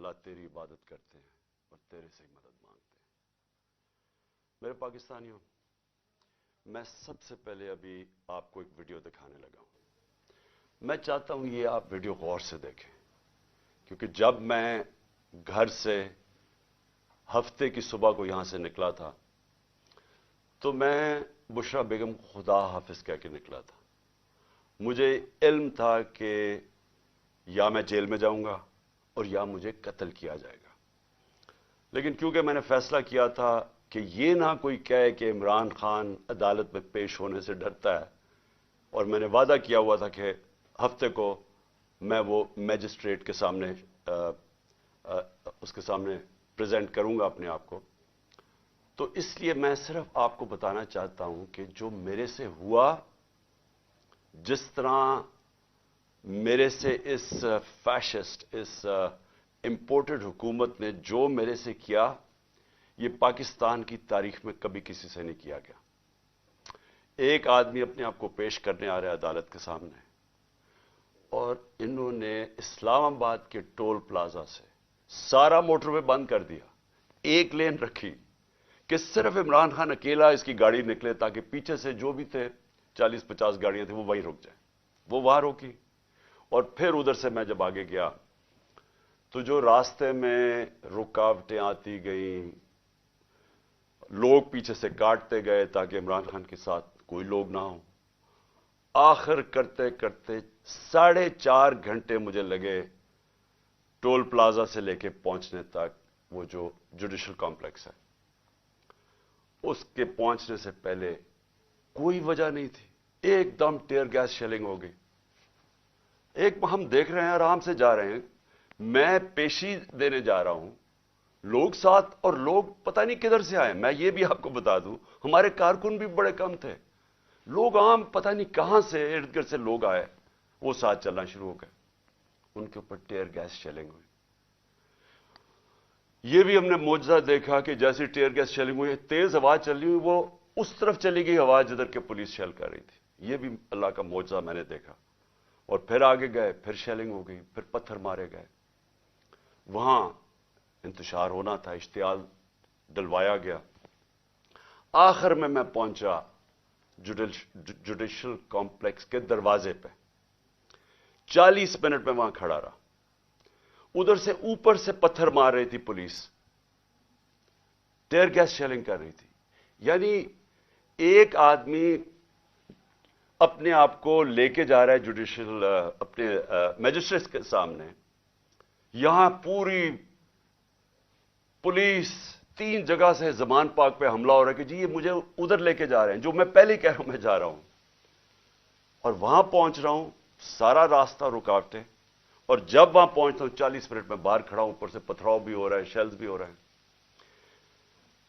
अल्लाह तेरी इबादत करते हैं और तेरे से ही मदद मांगते हैं। मेरे पाकिस्तानियों, मैं सबसे पहले अभी आपको एक वीडियो दिखाने लगा हूं। मैं चाहता हूं ये आप वीडियो गौर से देखें, क्योंकि जब मैं घर से हफ्ते की सुबह को यहां से निकला था तो मैं बुशरा बेगम को खुदा हाफिज कह के निकला था। मुझे इल्म था कि या मैं जेल में जाऊंगा और या मुझे कत्ल किया जाएगा, लेकिन क्योंकि मैंने फैसला किया था कि ये ना कोई कहे कि इमरान खान अदालत में पेश होने से डरता है, और मैंने वादा किया हुआ था कि हफ्ते को मैं वो मैजिस्ट्रेट के सामने उसके सामने प्रेजेंट करूंगा अपने आप को, तो इसलिए मैं सिर्फ आपको बताना चाहता हूं कि जो मेरे से हुआ, जिस तरह मेरे से इस फैशिस्ट, इस इंपोर्टेड हुकूमत ने जो मेरे से किया, ये पाकिस्तान की तारीख में कभी किसी से नहीं किया गया। एक आदमी अपने आप को पेश करने आ रहा है अदालत के सामने, और इन्होंने इस्लामाबाद के टोल प्लाजा से सारा मोटरवे बंद कर दिया, एक लेन रखी कि सिर्फ इमरान खान अकेला इसकी गाड़ी निकले ताकि पीछे से जो भी थे 40-50 गाड़ियां थी वो वहीं रुक जाए। वो वहां रोकी, और फिर उधर से मैं जब आगे गया तो जो रास्ते में रुकावटें आती गई, लोग पीछे से काटते गए ताकि इमरान खान के साथ कोई लोग ना हो। आखिर करते करते 4.5 घंटे मुझे लगे टोल प्लाजा से लेके पहुंचने तक। वो जो जुडिशल कॉम्प्लेक्स है उसके पहुंचने से पहले कोई वजह नहीं थी, एकदम टीयर गैस शेलिंग हो गई। एक हम देख रहे हैं, आराम से जा रहे हैं, मैं पेशी देने जा रहा हूं, लोग साथ, और लोग पता नहीं किधर से आए। मैं ये भी आपको बता दूं, हमारे कारकुन भी बड़े कम थे, लोग आम पता नहीं कहां से इर्द गिर्द से लोग आए, वो साथ चलना शुरू हो गए, उनके ऊपर टीयर गैस शेलिंग हुई। ये भी हमने मौजज़ा देखा कि जैसी टीयर गैस शेलिंग हुई, तेज हवा चली हुई, वो उस तरफ चली गई हवा जिधर के पुलिस शेल कर रही थी। ये भी अल्लाह का मौजज़ा मैंने देखा। और फिर आगे गए, फिर शेलिंग हो गई, फिर पत्थर मारे गए। वहां इंतशार होना था, इश्तियाल डलवाया गया। आखिर में मैं पहुंचा जुडिशल कॉम्प्लेक्स के दरवाजे पे। 40 मिनट में वहां खड़ा रहा। उधर से ऊपर से पत्थर मार रही थी पुलिस, टीयर गैस शेलिंग कर रही थी। यानी एक आदमी अपने आप को लेके जा रहा है जुडिशल अपने मैजिस्ट्रेट के सामने, यहां पूरी पुलिस 3 जगह से जमान पाक पे हमला हो रहा है कि जी ये मुझे उधर लेके जा रहे हैं, जो मैं पहले कह रहा हूं मैं जा रहा हूं। और वहां पहुंच रहा हूं, सारा रास्ता रुकावटें, और जब वहां पहुंचता हूं 40 मिनट में बाहर खड़ा हूं, ऊपर से पथराव भी हो रहा है, शेल्स भी हो रहे हैं।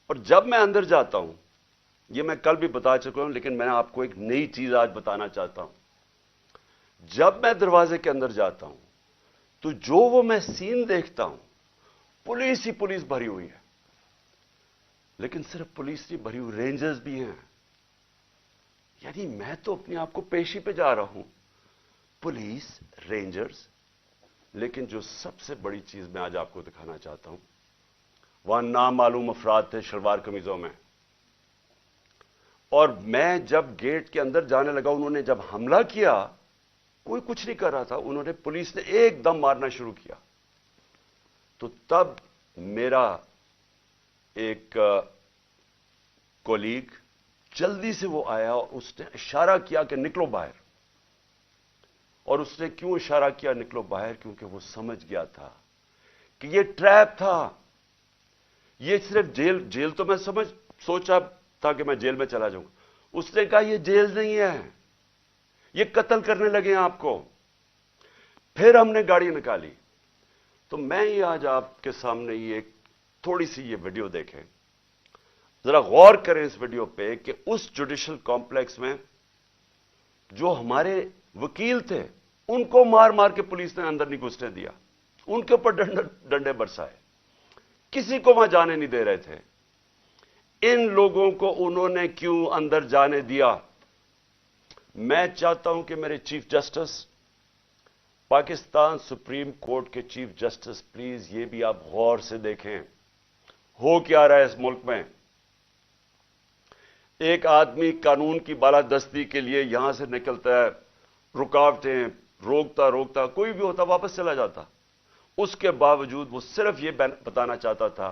और जब मैं अंदर जाता हूं, ये मैं कल भी बता चुका हूं, लेकिन मैं आपको एक नई चीज आज बताना चाहता हूं। जब मैं दरवाजे के अंदर जाता हूं तो जो वो मैं सीन देखता हूं, पुलिस ही पुलिस भरी हुई है। लेकिन सिर्फ पुलिस नहीं भरी हुई, रेंजर्स भी हैं। यानी मैं तो अपने आप को पेशी पे जा रहा हूं, पुलिस, रेंजर्स। लेकिन जो सबसे बड़ी चीज मैं आज आपको दिखाना चाहता हूं, वहां नामालूम अफराद थे शलवार कमीजों में। और मैं जब गेट के अंदर जाने लगा, उन्होंने जब हमला किया, कोई कुछ नहीं कर रहा था, उन्होंने, पुलिस ने एकदम मारना शुरू किया। तो तब मेरा एक कोलीग जल्दी से वो आया और उसने इशारा किया कि निकलो बाहर। और उसने क्यों इशारा किया निकलो बाहर? क्योंकि वो समझ गया था कि ये ट्रैप था। ये सिर्फ जेल तो मैं सोचा था कि मैं जेल में चला जाऊंगा। उसने कहा ये जेल नहीं है, ये कत्ल करने लगे हैं आपको। फिर हमने गाड़ी निकाली। तो मैं ये आज आपके सामने ये थोड़ी सी ये वीडियो देखें, जरा गौर करें इस वीडियो पे कि उस जुडिशल कॉम्प्लेक्स में जो हमारे वकील थे, उनको मार मार के पुलिस ने अंदर नहीं घुसने दिया, उनके ऊपर डंडे बरसाए, किसी को वहां जाने नहीं दे रहे थे। इन लोगों को उन्होंने क्यों अंदर जाने दिया? मैं चाहता हूं कि मेरे chief justice, Pakistan supreme court के चीफ जस्टिस, प्लीज ये भी आप गौर से देखें, हो क्या रहा है इस मुल्क में। एक आदमी कानून की बालादस्ती के लिए यहां से निकलता है, रुकावटें रोकता रोकता, कोई भी होता वापस चला जाता। उसके बावजूद वो सिर्फ ये बताना चाहता था,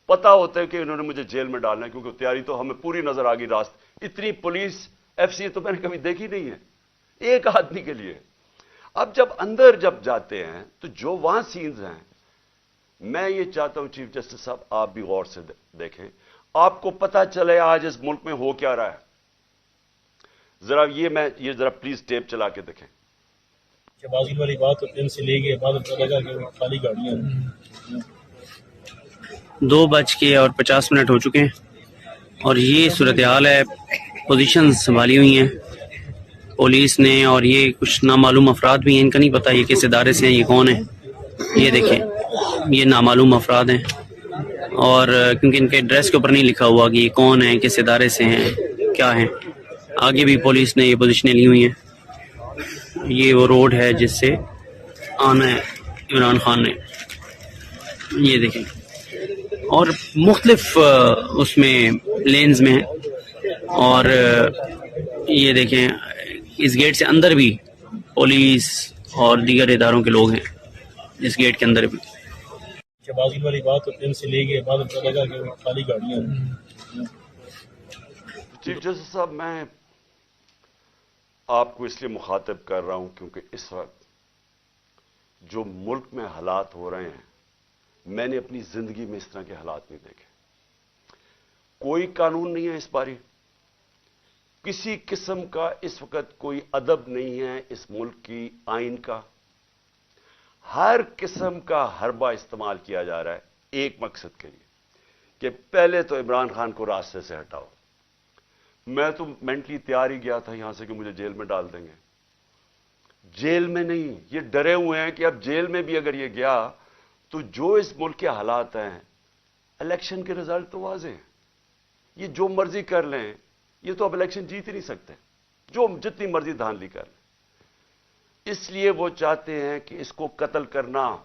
पता होता है कि इन्होंने मुझे जेल में डालना है, क्योंकि तैयारी तो हमें पूरी नजर आ गई। रास्ते इतनी पुलिस एफसी तो मैंने कभी देखी नहीं है एक आदमी के लिए। अब जब अंदर जाते हैं तो जो वहां सीन्स हैं, मैं ये चाहता हूं चीफ जस्टिस साहब आप भी गौर से देखें, आपको पता चले आज इस मुल्क में हो क्या रहा है। जरा ये जरा प्लीज टेप चला के देखें। शहबाजी वाली बात तो दिन से ले गए बाद खाली गाड़ियां 2:50 हो चुके हैं और ये सूरत हाल है। पोजीशन संभाली हुई हैं पुलिस ने, और ये कुछ नामालूम अफराद भी हैं, इनका नहीं पता ये किस इदारे से हैं, ये कौन है। ये देखें, ये नामालूम अफराद हैं, और क्योंकि इनके एड्रेस के ऊपर नहीं लिखा हुआ कि ये कौन है, किस इदारे से हैं, क्या हैं। आगे भी पुलिस ने ये पोजीशनें ली हुई हैं। ये वो रोड है जिससे आना है इमरान खान ने, ये देखें, और मुख्तलिफ उसमें लेन्स में है। और ये देखें, इस गेट से अंदर भी पुलिस और दीगर इदारों के लोग हैं, इस गेट के अंदर भी। शहबाजी वाली बात तो दिन से ले गए बाद खाली गाड़ियां। चीफ जस्टिस साहब, मैं आपको इसलिए मुखातिब कर रहा हूं क्योंकि इस वक्त जो मुल्क में हालात हो रहे हैं, मैंने अपनी जिंदगी में इस तरह के हालात नहीं देखे। कोई कानून नहीं है इस बारी, किसी किस्म का इस वक्त कोई अदब नहीं है इस मुल्क की आइन का। हर किस्म का हरबा इस्तेमाल किया जा रहा है एक मकसद के लिए कि पहले तो इमरान खान को रास्ते से हटाओ। मैं तो मेंटली तैयार ही गया था यहां से कि मुझे जेल में डाल देंगे। जेल में नहीं, ये डरे हुए हैं कि अब जेल में भी अगर ये गया तो जो इस मुल्क के हालात हैं, इलेक्शन के रिजल्ट तो वाज़ेह हैं, ये जो मर्जी कर लें, ये तो अब इलेक्शन जीत ही नहीं सकते, जो जितनी मर्जी धांधली कर लें। इसलिए वो चाहते हैं कि इसको कत्ल करना।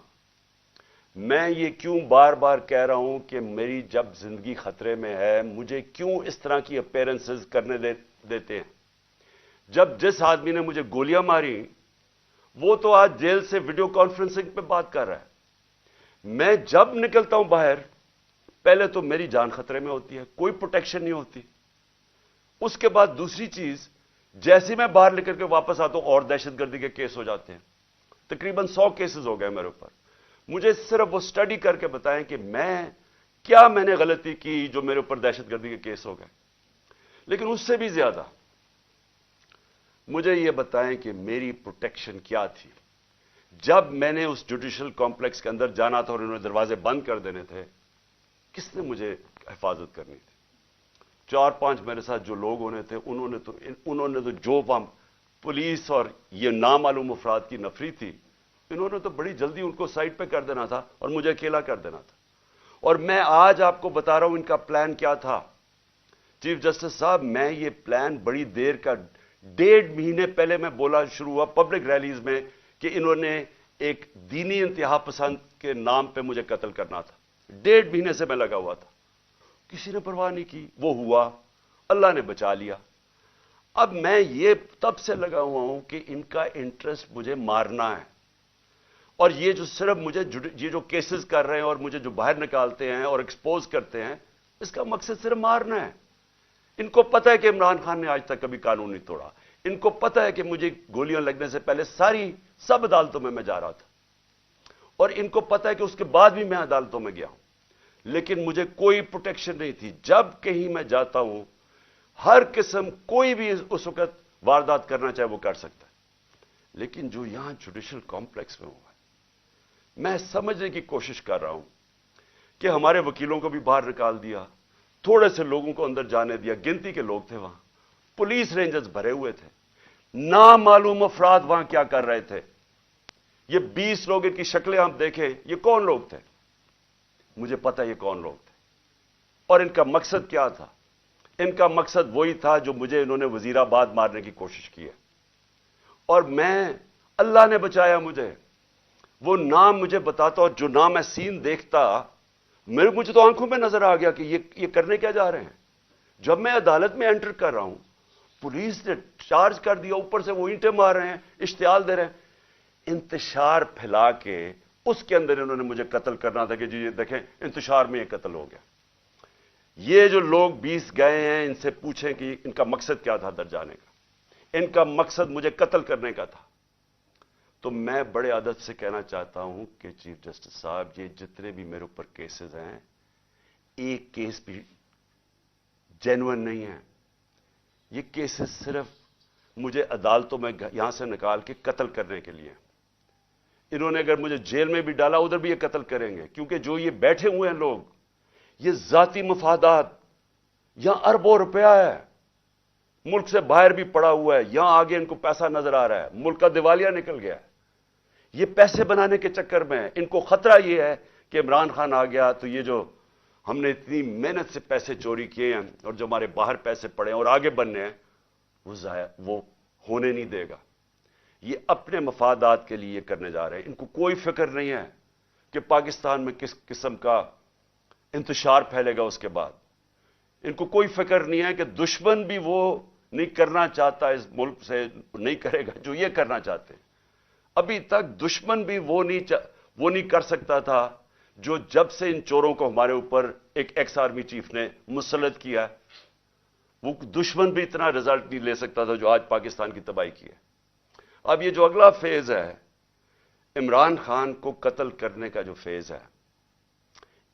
मैं ये क्यों बार बार कह रहा हूं कि मेरी जब जिंदगी खतरे में है, मुझे क्यों इस तरह की अपीयरेंसेस करने देते हैं। जब जिस आदमी ने मुझे गोलियां मारी वो तो आज जेल से वीडियो कॉन्फ्रेंसिंग पे बात कर रहा है। मैं जब निकलता हूं बाहर, पहले तो मेरी जान खतरे में होती है, कोई प्रोटेक्शन नहीं होती। उसके बाद दूसरी चीज, जैसे मैं बाहर निकल के वापस आता हूं और दहशतगर्दी के केस हो जाते हैं। तकरीबन 100 केसेस हो गए मेरे ऊपर। मुझे सिर्फ वो स्टडी करके बताएं कि मैंने गलती की जो मेरे ऊपर दहशतगर्दी के केस हो गए। लेकिन उससे भी ज्यादा मुझे यह बताएं कि मेरी प्रोटेक्शन क्या थी। जब मैंने उस जुडिशल कॉम्प्लेक्स के अंदर जाना था और उन्होंने दरवाजे बंद कर देने थे, किसने मुझे हिफाजत करनी थी? 4-5 मेरे साथ जो लोग होने थे, उन्होंने तो जो पुलिस और ये नामालूम अफराद की नफरी थी, इन्होंने तो बड़ी जल्दी उनको साइड पे कर देना था और मुझे अकेला कर देना था। और मैं आज आपको बता रहा हूं इनका प्लान क्या था। चीफ जस्टिस साहब, मैं ये प्लान बड़ी देर का, 1.5 महीने पहले मैं बोला शुरू हुआ पब्लिक रैलीज में कि इन्होंने एक दीनी इंतहा पसंद के नाम पे मुझे कत्ल करना था। 1.5 महीने से मैं लगा हुआ था, किसी ने परवाह नहीं की। वो हुआ, अल्लाह ने बचा लिया। अब मैं ये तब से लगा हुआ हूं कि इनका इंटरेस्ट मुझे मारना है। और ये जो सिर्फ मुझे ये जो केसेस कर रहे हैं और मुझे जो बाहर निकालते हैं और एक्सपोज करते हैं, इसका मकसद सिर्फ मारना है। इनको पता है कि इमरान खान ने आज तक कभी कानून नहीं तोड़ा। इनको पता है कि मुझे गोलियां लगने से पहले सब अदालतों में मैं जा रहा था, और इनको पता है कि उसके बाद भी मैं अदालतों में गया हूं, लेकिन मुझे कोई प्रोटेक्शन नहीं थी। जब कहीं मैं जाता हूं, हर किस्म कोई भी उस वक्त वारदात करना चाहे वो कर सकता है। लेकिन जो यहां जुडिशल कॉम्प्लेक्स में हुआ, मैं समझने की कोशिश कर रहा हूं कि हमारे वकीलों को भी बाहर निकाल दिया, थोड़े से लोगों को अंदर जाने दिया, गिनती के लोग थे वहां, पुलिस रेंजर्स भरे हुए थे, नामालूम अफराद वहां क्या कर रहे थे। ये 20 लोग, इनकी शक्लें आप देखें, ये कौन लोग थे? मुझे पता है ये कौन लोग थे और इनका मकसद क्या था। इनका मकसद वही था जो मुझे इन्होंने वजीराबाद मारने की कोशिश की है। और मैं اللہ نے بچایا مجھے. وہ نام مجھے بتاتا اور جو نام میں سین دیکھتا, مجھے تو آنکھوں میں نظر آ گیا کہ یہ کرنے کیا جا رہے ہیں. جب میں عدالت میں انٹر کر رہا ہوں, پولیس نے چارج کر دیا, اوپر سے وہ اینٹیں مار رہے ہیں, اشتعال دے رہے ہیں, انتشار پھیلا کے اس کے اندر انہوں نے مجھے قتل کرنا تھا کہ جی یہ دیکھیں انتشار میں یہ قتل ہو گیا. یہ جو لوگ 20 گئے ہیں, ان سے پوچھیں کہ ان کا مقصد کیا تھا در جانے کا. ان کا مقصد مجھے قتل کرنے کا تھا. تو میں بڑے ادب سے کہنا چاہتا ہوں کہ چیف جسٹس صاحب, یہ جتنے بھی میرے اوپر کیسز ہیں, ایک کیس بھی جینوئن نہیں ہے. یہ کیسز صرف مجھے عدالتوں میں یہاں سے نکال کے قتل کرنے کے لیے. انہوں نے اگر مجھے جیل میں بھی ڈالا ادھر بھی یہ قتل کریں گے, کیونکہ جو یہ بیٹھے ہوئے ہیں لوگ, یہ ذاتی مفادات, یہاں اربوں روپیہ ہے, ملک سے باہر بھی پڑا ہوا ہے, یہاں آگے ان کو پیسہ نظر آ رہا ہے, ملک کا دیوالیہ نکل گیا ہے. یہ پیسے بنانے کے چکر میں ان کو خطرہ یہ ہے کہ عمران خان آ گیا تو یہ جو ہم نے اتنی محنت سے پیسے چوری کیے ہیں اور جو ہمارے باہر پیسے پڑے ہیں اور آگے بننے ہیں, وہ ہونے نہیں دے گا. یہ اپنے مفادات کے لیے کرنے جا رہے ہیں. ان کو کوئی فکر نہیں ہے کہ پاکستان میں کس قسم کا انتشار پھیلے گا اس کے بعد. ان کو کوئی فکر نہیں ہے کہ دشمن بھی وہ نہیں کرنا چاہتا اس ملک سے, نہیں کرے گا جو یہ کرنا چاہتے ہیں. ابھی تک دشمن بھی وہ نہیں کر سکتا تھا جو جب سے ان چوروں کو ہمارے اوپر ایک ایکس آرمی چیف نے مسلط کیا, وہ دشمن بھی اتنا رزلٹ نہیں لے سکتا تھا جو آج پاکستان کی تباہی کی ہے. اب یہ جو اگلا فیز ہے, عمران خان کو قتل کرنے کا جو فیز ہے,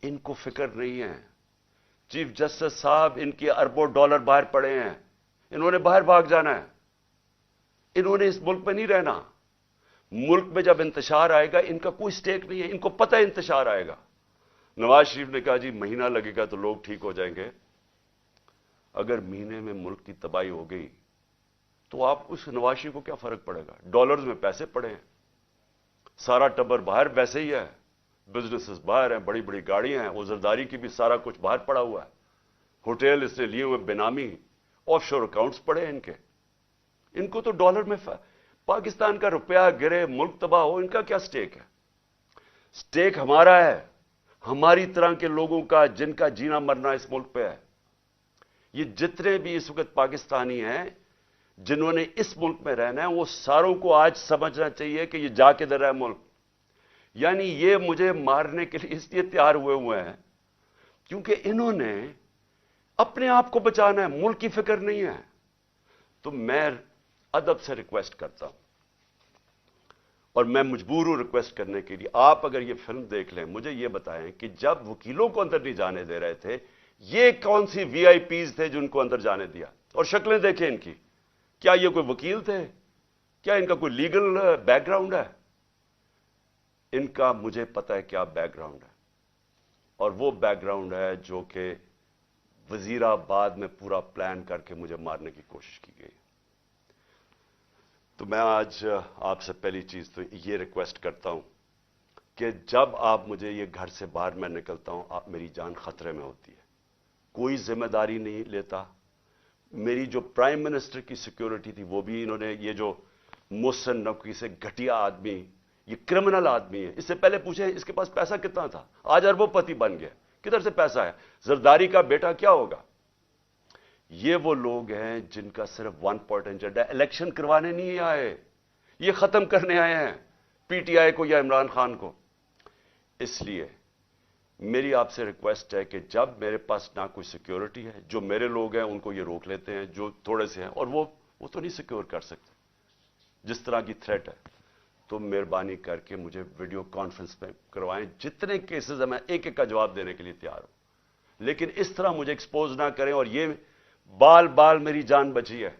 ان کو فکر نہیں ہے. چیف جسٹس صاحب, ان کے اربوں ڈالر باہر پڑے ہیں, انہوں نے باہر بھاگ جانا ہے, انہوں نے اس ملک میں نہیں رہنا. ملک میں جب انتشار آئے گا ان کا کوئی سٹیک نہیں ہے, ان کو پتہ ہے انتشار آئے گا. نواز شریف نے کہا جی مہینہ لگے گا تو لوگ ٹھیک ہو جائیں گے. اگر مہینے میں ملک کی تباہی ہو گئی تو آپ اس نواز شریف کو کیا فرق پڑے گا؟ ڈالرز میں پیسے پڑے ہیں, سارا ٹبر باہر ویسے ہی ہے, بزنسز باہر ہیں, بڑی بڑی گاڑیاں ہیں, عزرداری کی بھی سارا کچھ باہر پڑا ہوا ہے, ہوٹل اس نے لیے ہوئے بینامی, آف شور اکاؤنٹس پڑے ہیں ان کے. ان کو تو ڈالر میں پاکستان کا روپیہ گرے, ملک تباہ ہو, ان کا کیا سٹیک ہے؟ سٹیک ہمارا ہے, ہماری طرح کے لوگوں کا, جن کا جینا مرنا اس ملک پہ ہے. یہ جتنے بھی اس وقت پاکستانی ہیں جنہوں نے اس ملک میں رہنا ہے, وہ ساروں کو آج سمجھنا چاہیے کہ یہ جا کے در ہے ملک. یعنی یہ مجھے مارنے کے لیے اس لیے تیار ہوئے ہیں کیونکہ انہوں نے اپنے آپ کو بچانا ہے, ملک کی فکر نہیں ہے. تو میں ادب سے ریکویسٹ کرتا ہوں, اور میں مجبور ہوں ریکویسٹ کرنے کے لیے, آپ اگر یہ فلم دیکھ لیں, مجھے یہ بتائیں کہ جب وکیلوں کو اندر نہیں جانے دے رہے تھے, یہ کون سی وی آئی پیز تھے جن کو اندر جانے دیا؟ اور شکلیں دیکھیں ان کی, کیا یہ کوئی وکیل تھے؟ کیا ان کا کوئی لیگل بیک گراؤنڈ ہے؟ ان کا مجھے پتا ہے کیا بیک گراؤنڈ ہے, اور وہ بیک گراؤنڈ ہے جو کہ وزیر آباد میں پورا پلان کر کے مجھے مارنے کی کوشش کی گئی. تو میں آج آپ سے پہلی چیز تو یہ ریکویسٹ کرتا ہوں کہ جب آپ مجھے یہ گھر سے باہر میں نکلتا ہوں, آپ میری جان خطرے میں ہوتی ہے, کوئی ذمہ داری نہیں لیتا. میری جو پرائم منسٹر کی سیکیورٹی تھی وہ بھی انہوں نے, یہ جو محسن نقوی سے گھٹیا آدمی, یہ کرمنل آدمی ہے, اس سے پہلے پوچھیں اس کے پاس پیسہ کتنا تھا, آج اربوں پتی بن گیا, کدھر سے پیسہ ہے؟ زرداری کا بیٹا کیا ہوگا؟ یہ وہ لوگ ہیں جن کا صرف ون پوائنٹ ایجنڈا ہے, الیکشن کروانے نہیں آئے, یہ ختم کرنے آئے ہیں پی ٹی آئی کو یا عمران خان کو. اس لیے میری آپ سے ریکویسٹ ہے کہ جب میرے پاس نہ کوئی سیکیورٹی ہے, جو میرے لوگ ہیں ان کو یہ روک لیتے ہیں جو تھوڑے سے ہیں, اور وہ تو نہیں سیکیور کر سکتے جس طرح کی تھریٹ ہے, تو مہربانی کر کے مجھے ویڈیو کانفرنس میں کروائیں. جتنے کیسز ہیں میں ایک ایک کا جواب دینے کے لیے تیار ہوں, لیکن اس طرح مجھے ایکسپوز نہ کریں. اور یہ بال میری جان بچی ہے,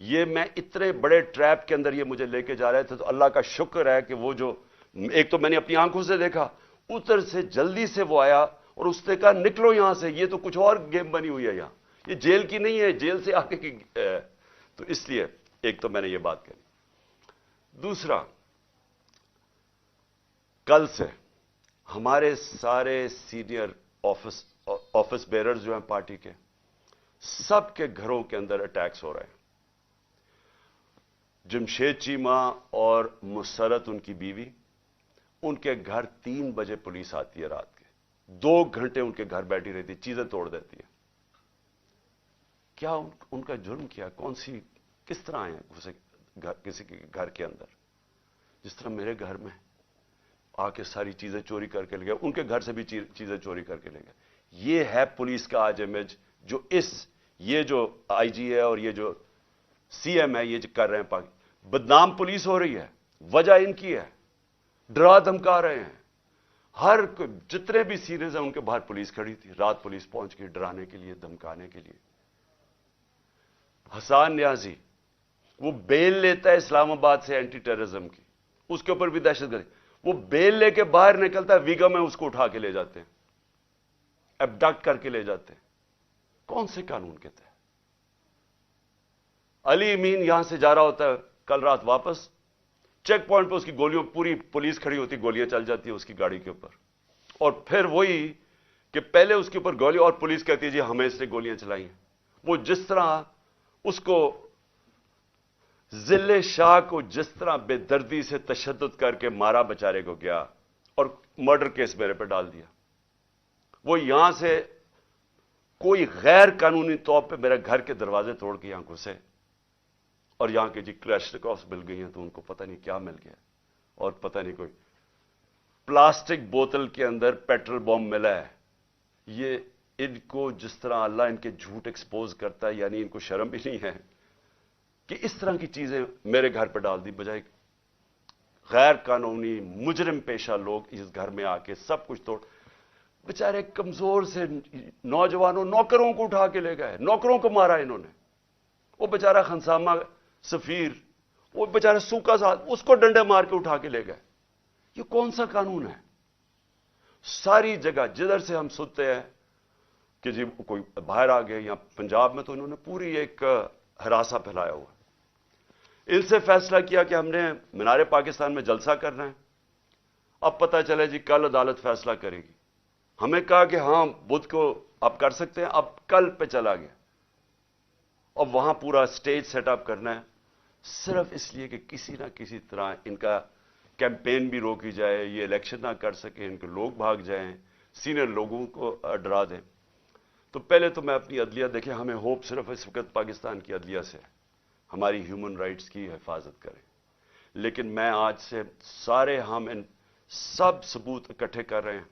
یہ میں اتنے بڑے ٹریپ کے اندر یہ مجھے لے کے جا رہے تھے, تو اللہ کا شکر ہے کہ وہ جو ایک تو میں نے اپنی آنکھوں سے دیکھا, ادھر سے جلدی سے وہ آیا اور اس نے کہا نکلو یہاں سے, یہ تو کچھ اور گیم بنی ہوئی ہے یہاں, یہ جیل کی نہیں ہے, جیل سے آگے کی. تو اس لیے ایک تو میں نے یہ بات کہی. دوسرا, کل سے ہمارے سارے سینئر آفس بیررز جو ہیں پارٹی کے, سب کے گھروں کے اندر اٹیکس ہو رہے ہیں. जमशेद चीमा और मुसरत उनकी बीवी, उनके घर 3 बजे पुलिस आती है रात के, 2 घंटे उनके घर बैठी रहती, चीजें तोड़ देती है। क्या उनका जुर्म किया? किस तरह आए घुसे किसी के घर के अंदर? जिस तरह मेरे घर में आके सारी चीजें चोरी करके ले गए, उनके घर से भी चीजें चोरी करके ले गए। ये है पुलिस का आज इमेज जो ये जो आईजी है और ये जो सीएम है ये जो कर रहे हैं। बदनाम पुलिस हो रही है, वजह इनकी है, डरा धमका रहे हैं। हर जितने भी सीरीज हैं उनके बाहर पुलिस खड़ी थी, रात पुलिस पहुंच गई डराने के लिए, धमकाने के लिए। हसन न्याजी वो बेल लेता है इस्लामाबाद से एंटी टेररिज्म की, उसके ऊपर भी दहशतगर्दी, वो बेल लेके बाहर निकलता है, वीगा में उसको उठा के ले जाते हैं, एबडक्ट करके ले जाते हैं। कौन से कानून के तहत? अली अमीन यहां से जा रहा होता है कल रात वापस, चेक पॉइंट पे उसकी गोलियों, पूरी पुलिस खड़ी होती, गोलियां चल जाती है उसकी गाड़ी के ऊपर, और फिर वही कि पहले उसके ऊपर गोली और पुलिस कहती है जी हमें इसने गोलियां चलाई हैं। वो जिस तरह उसको जिले शाह को जिस तरह बेदर्दी से तशद्दुद करके मारा बेचारे को गया और मर्डर केस मेरे पे डाल दिया, वो यहां से कोई गैर कानूनी तौर पे मेरे घर के दरवाजे तोड़ के यहां घुसे और यहां के जी क्लैशनिकोव्स मिल गई हैं, तो उनको पता नहीं क्या मिल गया, और पता नहीं कोई प्लास्टिक बोतल के अंदर पेट्रोल बॉम्ब मिला है। ये इनको जिस तरह अल्लाह इनके झूठ एक्सपोज करता है, यानी इनको शर्म भी नहीं है कि इस तरह की चीजें मेरे घर पर डाल दी, बजाय गैर कानूनी मुजरिम पेशा लोग इस घर में आके सब कुछ तोड़। बेचारे कमजोर से नौजवानों, नौकरों को उठा के ले गए, नौकरों को मारा इन्होंने। वो बेचारा खनसामा सफीर, वो बेचारा सूखा साथ, उसको डंडे मार के उठा के ले गए। ये कौन सा कानून है? सारी जगह जिधर से हम सुनते हैं कि जी कोई बाहर आ गए, या पंजाब में तो इन्होंने पूरी एक हरासा फैलाया हुआ। इनसे फैसला किया कि हमने मीनारे पाकिस्तान में जलसा करना है। अब पता चला जी कल अदालत फैसला करेगी। हमें कहा कि हां बुध को आप कर सकते हैं, अब कल पे चला गया और वहां पूरा स्टेज सेटअप करना है, सिर्फ इसलिए कि किसी ना किसी तरह इनका कैंपेन भी रोकी जाए, ये इलेक्शन ना कर सके, इनके लोग भाग जाएं, सीनियर लोगों को डरा दें। तो पहले तो मैं अपनी अदलिया, देखिए हमें होप सिर्फ इस वक्त पाकिस्तान की अदलिया से, हमारी ह्यूमन राइट्स की हिफाजत करें, लेकिन मैं आज से सारे हम इन सब सबूत इकट्ठे कर रहे हैं।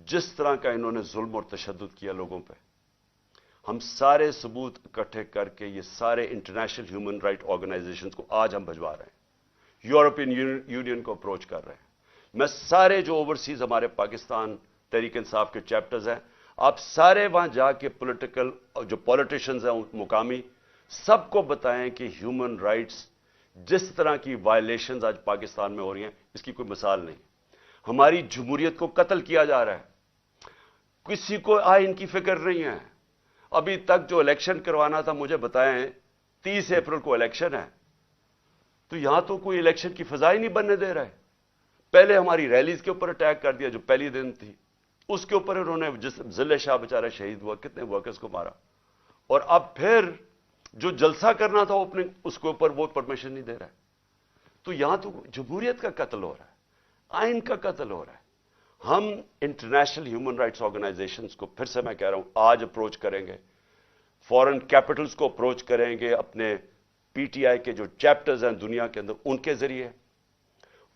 जिस तरह का इन्होंने जुल्म और तशद्दुद किया लोगों पे, हम सारे सबूत इकट्ठे करके ये सारे इंटरनेशनल ह्यूमन राइट ऑर्गेनाइजेशंस को आज हम भिजवा रहे हैं, यूरोपियन यूनियन को अप्रोच कर रहे हैं। मैं सारे जो ओवरसीज हमारे पाकिस्तान तहरीक इंसाफ के चैप्टर्स हैं, आप सारे वहां जाके पॉलिटिकल जो पॉलिटिशियंस हैं मुकामी, सबको बताएं कि ह्यूमन राइट्स जिस तरह की वायलेशंस आज पाकिस्तान में हो रही हैं, इसकी कोई मिसाल नहीं। हमारी जमहूरियत को कत्ल किया जा रहा है, किसी को आइन की फिक्र नहीं है। अभी तक जो इलेक्शन करवाना था, मुझे बताएं 30 अप्रैल को इलेक्शन है, तो यहां तो कोई इलेक्शन की फिजा ही नहीं बनने दे रहा है। पहले हमारी रैलीज के ऊपर अटैक कर दिया, जो पहली दिन थी उसके ऊपर उन्होंने, जिस जिले शाह बेचारा शहीद हुआ, कितने वर्कर्स को मारा, और अब फिर जो जलसा करना था ओपनिंग, उसके ऊपर वो परमिशन नहीं दे रहा है। तो यहां तो जमहूरियत का कत्ल हो रहा है, आइन का कत्ल हो रहा है। हम इंटरनेशनल ह्यूमन राइट्स ऑर्गेनाइजेशंस को फिर से मैं कह रहा हूं आज अप्रोच करेंगे, फॉरेन कैपिटल्स को अप्रोच करेंगे, अपने पीटीआई के जो चैप्टर्स हैं दुनिया के अंदर उनके जरिए,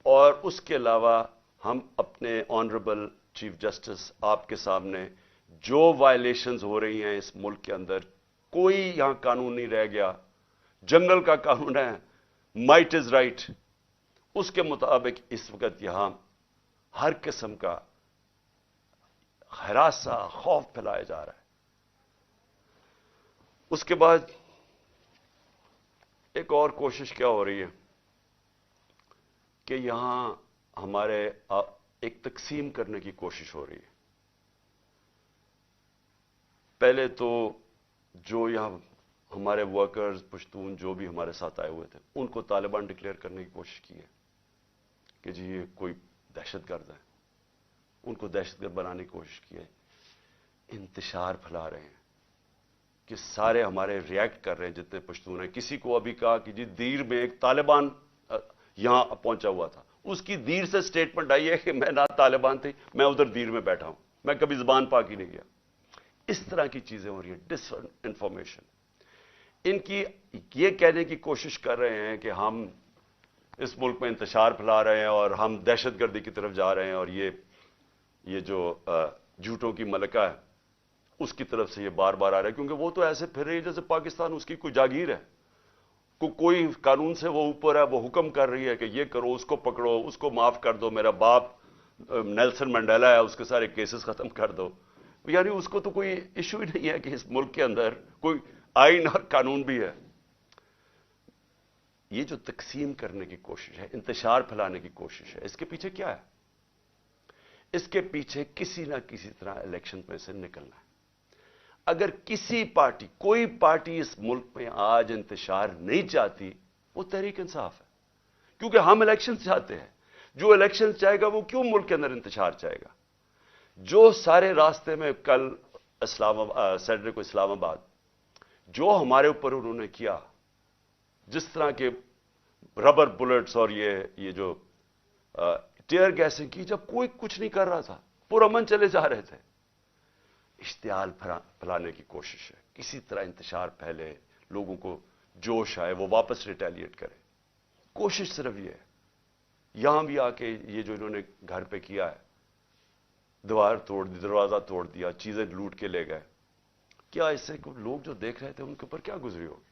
और उसके अलावा हम अपने ऑनरेबल चीफ जस्टिस आपके सामने जो वायलेशंस हो रही हैं इस मुल्क के अंदर, कोई यहां कानून नहीं रह गया। जंगल का कानून है, माइट इज राइट, उसके मुताबिक इस वक्त यहां हर किस्म का हरासा, खौफ फैलाया जा रहा है। उसके बाद एक और कोशिश क्या हो रही है कि यहां हमारे एक तकसीम करने की कोशिश हो रही है। पहले तो जो यहां हमारे वर्कर्स, पश्तून जो भी हमारे साथ आए हुए थे, उनको तालिबान डिक्लेयर करने की कोशिश की है कि जी ये कोई दहशतगर्द है, उनको दहशतगर्द बनाने की कोशिश की है, इंतशार फैला रहे हैं। کہ سارے ہمارے ریئیکٹ کر رہے ہیں جتنے پشتون ہیں. کسی کو ابھی کہا کہ جی دیر میں ایک طالبان یہاں پہنچا ہوا تھا, اس کی دیر سے سٹیٹمنٹ آئی ہے کہ میں نہ طالبان تھی, میں ادھر دیر میں بیٹھا ہوں, میں کبھی زبان پاک ہی نہیں گیا. اس طرح کی چیزیں ہو رہی ہیں, ڈس انفارمیشن. ان کی یہ کہنے کی کوشش کر رہے ہیں کہ ہم اس ملک میں انتشار پھیلا رہے ہیں اور ہم دہشت گردی کی طرف جا رہے ہیں, اور یہ جو جھوٹوں کی ملکہ ہے اس کی طرف سے یہ بار بار آ رہا ہے, کیونکہ وہ تو ایسے پھر رہی ہے جیسے پاکستان اس کی کوئی جاگیر ہے, کوئی قانون سے وہ اوپر ہے, وہ حکم کر رہی ہے کہ یہ کرو, اس کو پکڑو, اس کو معاف کر دو, میرا باپ نیلسن منڈیلا ہے اس کے سارے کیسز ختم کر دو. یعنی اس کو تو کوئی ایشو ہی نہیں ہے کہ اس ملک کے اندر کوئی آئین اور قانون بھی ہے. یہ جو تقسیم کرنے کی کوشش ہے, انتشار پھیلانے کی کوشش ہے, اس کے پیچھے کیا ہے؟ اس کے پیچھے کسی نہ کسی طرح الیکشن میں سے نکلنا ہے. اگر کسی پارٹی, کوئی پارٹی اس ملک میں آج انتشار نہیں چاہتی, وہ تحریک انصاف ہے, کیونکہ ہم الیکشن چاہتے ہیں. جو الیکشن چاہے گا وہ کیوں ملک کے اندر انتشار چاہے گا؟ جو سارے راستے میں کل سیٹرڈے کو اسلام آباد جو ہمارے اوپر انہوں نے کیا, جس طرح کے ربر بلٹس اور یہ جو ٹیئر گیسنگ کی, جب کوئی کچھ نہیں کر رہا تھا, پرامن چلے جا رہے تھے. اشتعال پھیلانے کی کوشش ہے, کسی طرح انتشار پھیلے, لوگوں کو جوش آئے, وہ واپس ریٹیلیٹ کرے. کوشش صرف یہ ہے. یہاں بھی آ کے یہ جو انہوں نے گھر پہ کیا ہے, دیوار توڑ دی, دروازہ توڑ دیا, چیزیں لوٹ کے لے گئے, کیا اس سے لوگ جو دیکھ رہے تھے ان کے اوپر کیا گزری ہوگی؟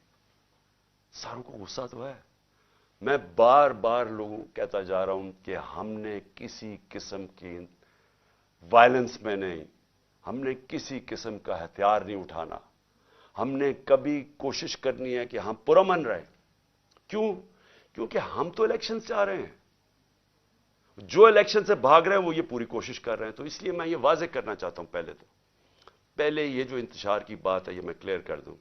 ساروں کو غصہ تو ہے. میں بار بار لوگوں کہتا جا رہا ہوں کہ ہم نے کسی قسم کی وائلنس میں نہیں, ہم نے کسی قسم کا ہتھیار نہیں اٹھانا. ہم نے کبھی کوشش کرنی ہے کہ ہم پرامن رہیں. کیوں؟ کیونکہ ہم تو الیکشن سے آ رہے ہیں. جو الیکشن سے بھاگ رہے ہیں وہ یہ پوری کوشش کر رہے ہیں. تو اس لیے میں یہ واضح کرنا چاہتا ہوں, پہلے یہ جو انتشار کی بات ہے یہ میں کلیئر کر دوں.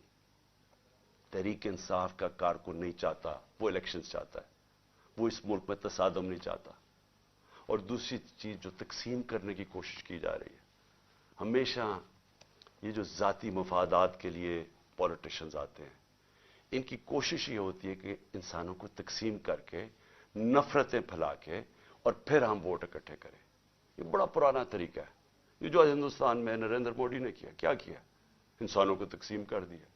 تحریک انصاف کا کارکن نہیں چاہتا, وہ الیکشن چاہتا ہے. وہ اس ملک میں تصادم نہیں چاہتا. اور دوسری چیز جو تقسیم کرنے کی کوشش کی جا رہی ہے, ہمیشہ یہ جو ذاتی مفادات کے لیے پولیٹیشنز آتے ہیں, ان کی کوشش یہ ہوتی ہے کہ انسانوں کو تقسیم کر کے, نفرتیں پھیلا کے, اور پھر ہم ووٹ اکٹھے کریں. یہ بڑا پرانا طریقہ ہے. یہ جو ہندوستان میں نریندر مودی نے کیا کیا؟ انسانوں کو تقسیم کر دیا.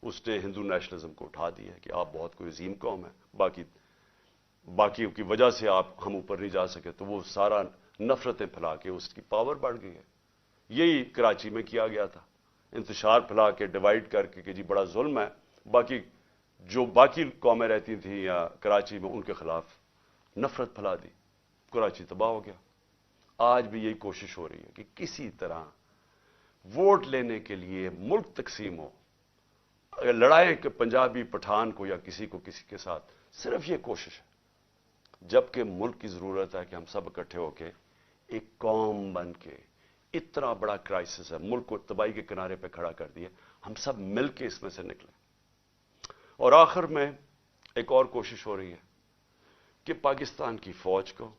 اس نے ہندو نیشنلزم کو اٹھا دیا کہ آپ بہت کوئی عظیم قوم ہے, باقی کی وجہ سے ہم اوپر نہیں جا سکے, تو وہ سارا نفرتیں پھیلا کے اس کی پاور بڑھ گئی ہے. یہی کراچی میں کیا گیا تھا, انتشار پھیلا کے, ڈیوائڈ کر کے کہ جی بڑا ظلم ہے. باقی قومیں رہتی تھیں یا کراچی میں, ان کے خلاف نفرت پھیلا دی, کراچی تباہ ہو گیا. آج بھی یہی کوشش ہو رہی ہے کہ کسی طرح ووٹ لینے کے لیے ملک تقسیم ہو, لڑائیں کہ پنجابی پٹھان کو یا کسی کے ساتھ, صرف یہ کوشش ہے. جبکہ ملک کی ضرورت ہے کہ ہم سب اکٹھے ہو کے ایک قوم بن کے, اتنا بڑا کرائسس ہے, ملک کو تباہی کے کنارے پہ کھڑا کر دیا, ہم سب مل کے اس میں سے نکلیں. اور آخر میں ایک اور کوشش ہو رہی ہے کہ پاکستان کی فوج کو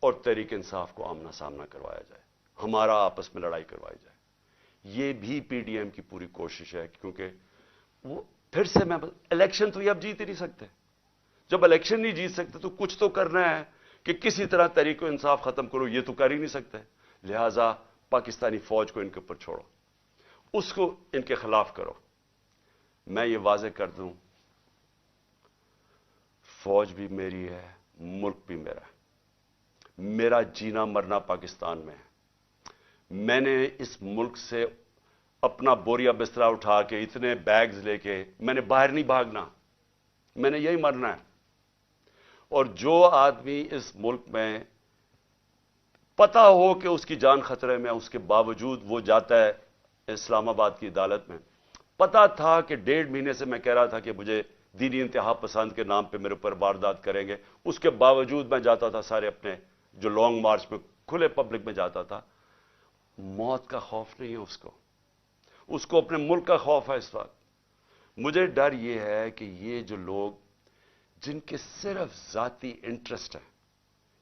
اور تحریک انصاف کو آمنا سامنا کروایا جائے, ہمارا آپس میں لڑائی کروائی جائے. یہ بھی پی ڈی ایم کی پوری کوشش ہے, کیونکہ وہ پھر سے الیکشن تو یہ اب جیت ہی نہیں سکتے. جب الیکشن نہیں جیت سکتے تو کچھ تو کرنا ہے کہ کسی طرح تحریک انصاف ختم کرو. یہ تو کر ہی نہیں سکتے. لہذا پاکستانی فوج کو ان کے اوپر چھوڑو, اس کو ان کے خلاف کرو. میں یہ واضح کر دوں, فوج بھی میری ہے, ملک بھی میرا ہے. میرا جینا مرنا پاکستان میں ہے. میں نے اس ملک سے اپنا بوریا بسترا اٹھا کے, اتنے بیگز لے کے, میں نے باہر نہیں بھاگنا, میں نے یہی مرنا ہے. اور جو آدمی اس ملک میں پتا ہو کہ اس کی جان خطرے میں, اس کے باوجود وہ جاتا ہے اسلام آباد کی عدالت میں. پتا تھا کہ 1.5 مہینے سے میں کہہ رہا تھا کہ مجھے دینی انتہا پسند کے نام پہ میرے اوپر واردات کریں گے, اس کے باوجود میں جاتا تھا سارے اپنے جو لانگ مارچ میں کھلے پبلک میں جاتا تھا. موت کا خوف نہیں ہے اس کو اپنے ملک کا خوف ہے. اس وقت مجھے ڈر یہ ہے کہ یہ جو لوگ جن کے صرف ذاتی انٹرسٹ ہیں,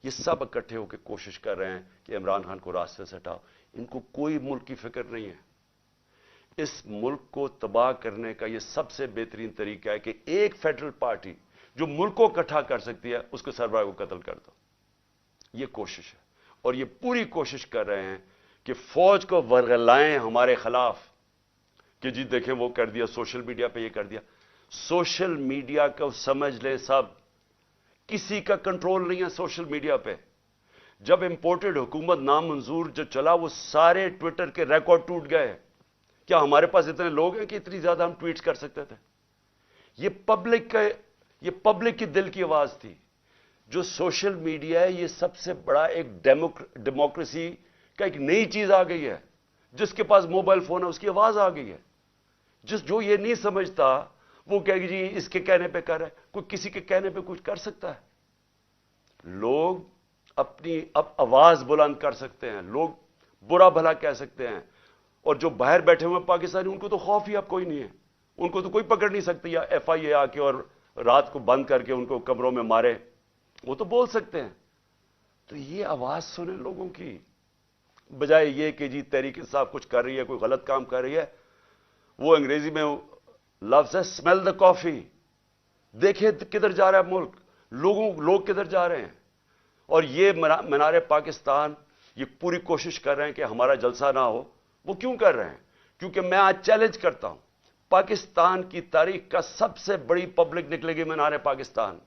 یہ سب اکٹھے ہو کے کوشش کر رہے ہیں کہ عمران خان کو راستے سے ہٹاؤ. ان کو کوئی ملک کی فکر نہیں ہے. इस मुल्क को तबाह करने का यह सबसे बेहतरीन तरीका है कि एक फेडरल पार्टी जो मुल्क को इकट्ठा कर सकती है, उसके सरबराह को कत्ल कर दो। यह कोशिश है, और ये पूरी कोशिश कर रहे हैं कि फौज को वर्गलाएं हमारे खिलाफ, कि जी देखें वो कर दिया, सोशल मीडिया पे ये कर दिया। सोशल मीडिया को समझ लें सब, किसी का कंट्रोल नहीं है सोशल मीडिया पे। जब इंपोर्टेड हुकूमत नामंजूर जो चला, वो सारे ट्विटर के रिकॉर्ड टूट गए। क्या हमारे पास इतने लोग हैं कि इतनी ज्यादा हम ट्वीट कर सकते थे? ये पब्लिक की दिल की आवाज थी। जो सोशल मीडिया है, ये सबसे बड़ा एक डेमोक्रेसी का एक नई चीज आ गई है। जिसके पास मोबाइल फोन है उसकी आवाज आ गई है। जो ये नहीं समझता वो कहेगी जी इसके कहने पे कर रहा है। कोई किसी के कहने पे कुछ कर सकता है? लोग अपनी अब आवाज बुलंद कर सकते हैं, लोग बुरा भला कह सकते हैं। और जो बाहर बैठे हुए पाकिस्तानी, उनको तो खौफ ही अब कोई नहीं है, उनको तो कोई पकड़ नहीं सकती या FIA आके और रात को बंद करके उनको कमरों में मारे, वो तो बोल सकते हैं। तो ये आवाज सुने लोगों की, बजाय ये कि जी तहरीक इंसाफ कुछ कर रही है, कोई गलत काम कर रही है। वो अंग्रेजी में लफ्ज है स्मेल द कॉफी। देखे किधर जा रहा है मुल्क, लोग किधर जा रहे हैं। और ये मीनार पाकिस्तान ये पूरी कोशिश कर रहे हैं कि हमारा जलसा ना हो। वो क्यों कर रहे हैं? क्योंकि मैं आज चैलेंज करता हूं, पाकिस्तान की तारीख का सबसे बड़ी पब्लिक निकलेगी मीनार पाकिस्तान।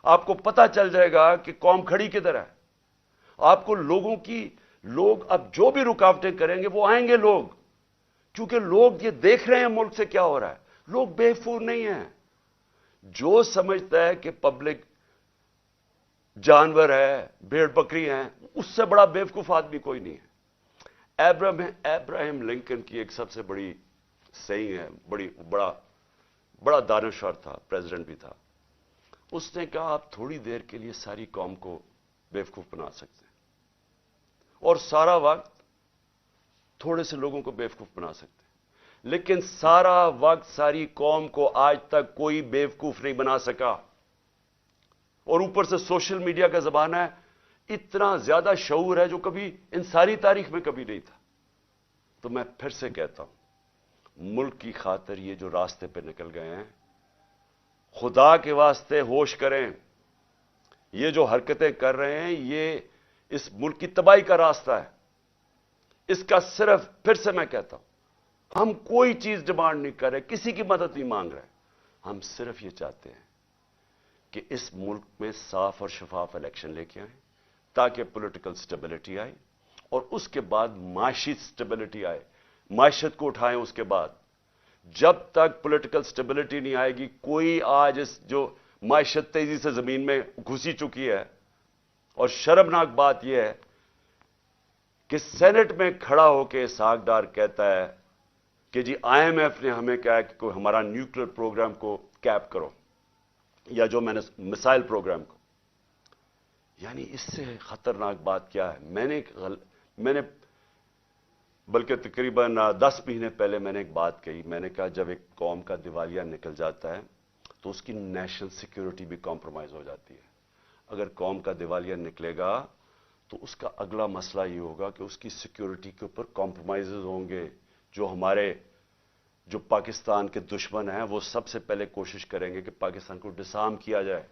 आपको पता चल जाएगा कि कौम खड़ी किधर है। आपको लोग अब जो भी रुकावटें करेंगे वो आएंगे लोग, क्योंकि लोग ये देख रहे हैं मुल्क से क्या हो रहा है। लोग बेवकूफ नहीं हैं। जो समझता है कि पब्लिक जानवर है, भेड़ बकरी है, उससे बड़ा बेवकूफ आदमी कोई नहीं है। अब्राहम लिंकन की एक सबसे बड़ी सही है, बड़ा दानश्वर था, प्रेसिडेंट भी था। उसने कहा आप थोड़ी देर के लिए सारी कौम को बेवकूफ बना सकते हैं और सारा वक्त थोड़े से लोगों को बेवकूफ बना सकते हैं, लेकिन सारा वक्त सारी कौम को आज तक कोई बेवकूफ नहीं बना सका। और ऊपर से सोशल मीडिया का जमाना है, इतना ज्यादा शऊर है जो कभी इन सारी तारीख में कभी नहीं था। तो मैं फिर से कहता हूं, मुल्क की खातिर ये जो रास्ते पे निकल गए हैं, खुदा के वास्ते होश करें। ये जो हरकतें कर रहे हैं, ये इस मुल्क की तबाही का रास्ता है। इसका सिर्फ, फिर से मैं कहता हूं, हम कोई चीज डिमांड नहीं कर रहे, किसी की मदद नहीं मांग रहे। हम सिर्फ ये चाहते हैं कि इस मुल्क में साफ और शफाफ इलेक्शन लेके आए, ताकि पॉलिटिकल स्टेबिलिटी आए और उसके बाद माशी स्टेबिलिटी आए, माशियत को उठाएं। उसके बाद जब तक पॉलिटिकल स्टेबिलिटी नहीं आएगी, कोई आज इस जो माशियत तेजी से जमीन में घुसी चुकी है। और शर्मनाक बात यह है कि सेनेट में खड़ा होकर इसहाक डार कहता है कि जी IMF ने हमें कहा कि कोई हमारा न्यूक्लियर प्रोग्राम को कैप करो, या जो मैंने मिसाइल प्रोग्राम को। यानी इससे खतरनाक बात क्या है? मैंने बल्कि तकरीबन 10 महीने पहले मैंने एक बात कही। मैंने कहा जब एक कौम का दिवालिया निकल जाता है तो उसकी नेशनल सिक्योरिटी भी कॉम्प्रोमाइज हो जाती है। अगर कौम का दिवालिया निकलेगा तो उसका अगला मसला ये होगा कि उसकी सिक्योरिटी के ऊपर कॉम्प्रोमाइजेज होंगे। जो पाकिस्तान के दुश्मन हैं वो सबसे पहले कोशिश करेंगे कि पाकिस्तान को डिसआर्म किया जाए।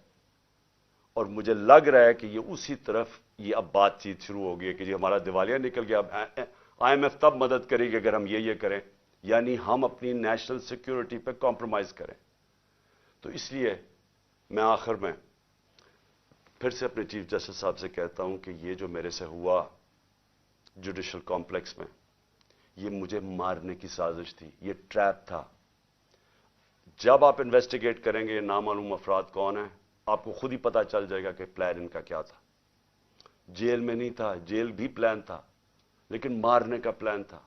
और मुझे लग रहा है कि ये उसी तरफ ये अब बातचीत शुरू हो गई है कि जी हमारा दिवालिया निकल गया, अब IMF तब मदद करेगी अगर हम ये करें, यानी हम अपनी नेशनल सिक्योरिटी पे कॉम्प्रोमाइज करें। तो इसलिए मैं आखिर में फिर से अपने चीफ जस्टिस साहब से कहता हूं कि ये जो मेरे से हुआ जुडिशल कॉम्प्लेक्स में, ये मुझे मारने की साजिश थी, ये ट्रैप था। जब आप इन्वेस्टिगेट करेंगे नामालूम अफराद कौन है, आपको खुद ही पता चल जाएगा कि प्लान इनका क्या था। जेल में नहीं था, जेल भी प्लान था, लेकिन मारने का प्लान था।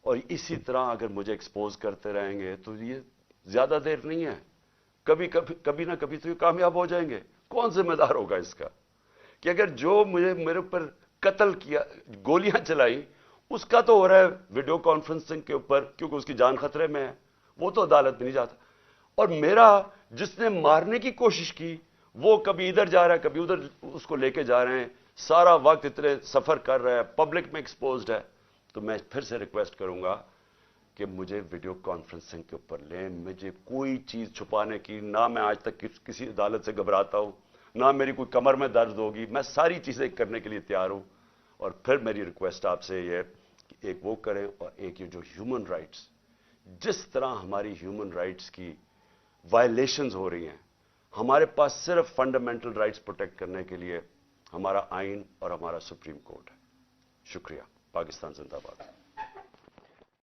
और इसी तरह अगर मुझे एक्सपोज करते रहेंगे तो ये ज्यादा देर नहीं है, कभी ना कभी तो ये कामयाब हो जाएंगे। कौन जिम्मेदार होगा इसका कि अगर जो मेरे ऊपर कत्ल किया, गोलियां चलाई, उसका तो हो रहा है वीडियो कॉन्फ्रेंसिंग के ऊपर, क्योंकि उसकी जान खतरे में है, वो तो अदालत में नहीं जाता। और मेरा जिसने मारने की कोशिश की वो कभी इधर जा रहा है, कभी उधर उसको लेके जा रहे हैं, सारा वक्त इतने सफर कर रहा है, पब्लिक में एक्सपोज्ड है। तो मैं फिर से रिक्वेस्ट करूंगा کہ مجھے ویڈیو کانفرنسنگ کے اوپر لیں. مجھے کوئی چیز چھپانے کی، نہ میں آج تک کسی عدالت سے گھبراتا ہوں، نہ میری کوئی کمر میں درد ہوگی. میں ساری چیزیں کرنے کے لیے تیار ہوں. اور پھر میری ریکویسٹ آپ سے یہ ہے کہ ایک وہ کریں، اور ایک یہ جو ہیومن رائٹس، جس طرح ہماری ہیومن رائٹس کی وائلیشنز ہو رہی ہیں، ہمارے پاس صرف فنڈامنٹل رائٹس پروٹیکٹ کرنے کے لیے ہمارا آئین اور ہمارا سپریم کورٹ ہے. شکریہ. پاکستان زندہ باد.